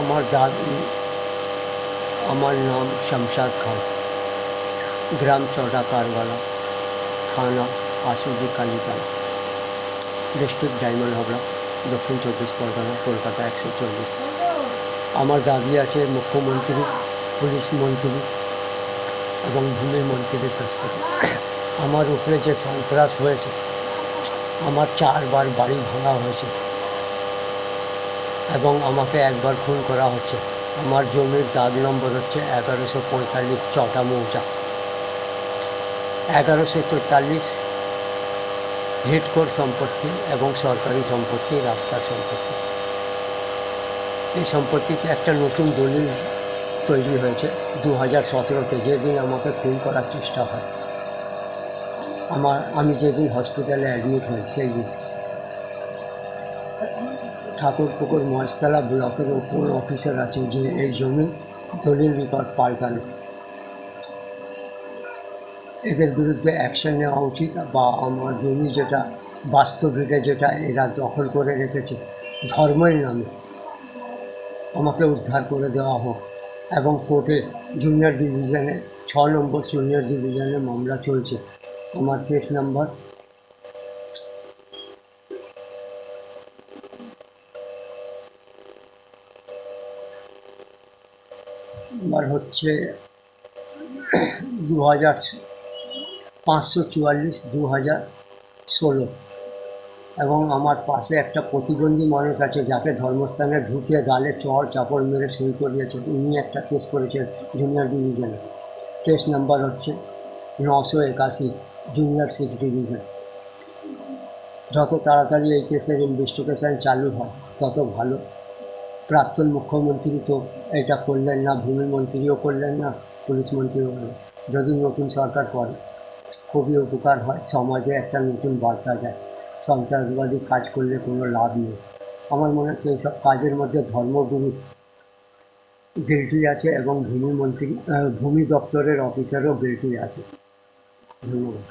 আমার দাদু, আমার নাম শমশাদ খান, গ্রাম চৌডা কারবালা, থানা আশুজি কালীতলা, ডিস্ট্রিক্ট ডায়মন্ড হাবড়া, দক্ষিণ 24 পরগনা, কলকাতা 140। আমার দাবি আছে মুখ্যমন্ত্রী, পুলিশ মন্ত্রী এবং ভূমি মন্ত্রীর কাছ থেকে। আমার উপরে যে সন্ত্রাস হয়েছে, আমার 4বার বাড়ি ভাঙা হয়েছে এবং আমাকে একবার খুন করা হচ্ছে। আমার জমির দাগ নম্বর হচ্ছে 1145 চটা মৌজা, 1143 হিটকোর সম্পত্তি এবং সরকারি সম্পত্তি, রাস্তার সম্পত্তি। এই সম্পত্তিতে একটা নতুন দলিল তৈরি হয়েছে 2017-তে, যেদিন আমাকে খুন করার চেষ্টা হয়। আমি যেদিন হসপিটালে অ্যাডমিট হই সেই দিন ঠাকুরপুকুর মহেশতলা ব্লকের ওপর অফিসার আছে যে এই জমি দলিল রেকর্ড পাল্টানো, এদের বিরুদ্ধে অ্যাকশন নেওয়া উচিত, বা আমার জমি যেটা বাস্তবিকে যেটা এরা দখল করে রেখেছে ধর্মের নামে, আমাকে উদ্ধার করে দেওয়া হোক। এবং কোর্টে জুনিয়র ডিভিশনে 6 নম্বর জুনিয়র ডিভিশনে মামলা চলছে। আমার কেস নাম্বার হচ্ছে 544/2016। এবং আমার পাশে একটা প্রতিবন্ধী মানুষ আছে যাকে ধর্মস্থানে ঢুকে গালে চড় চাপড় মেরে সই করিয়েছে, উনি একটা কেস করেছেন জুনিয়র ডিভিশনে। কেস নাম্বার হচ্ছে 981, জুনিয়র 6 ডিভিশন। যত তাড়াতাড়ি এই কেসের ইনভেস্টিগেশন চালু হয় তত ভালো। প্রাক্তন মুখ্যমন্ত্রী তো এটা করলেন না, ভূমি মন্ত্রীও করলেন না, পুলিশ মন্ত্রীও করলেন। যদি নতুন সরকার করে খুবই উপকার হয়, সমাজে একটা নতুন বার্তা যায়। সন্ত্রাসবাদী কাজ করলে কোনো লাভ নেই। আমার মনে হচ্ছে এইসব কাজের মধ্যে ধর্মগুরু গিল্টি আছে এবং ভূমি দপ্তরের অফিসারও গিল্টি আছে। ধন্যবাদ।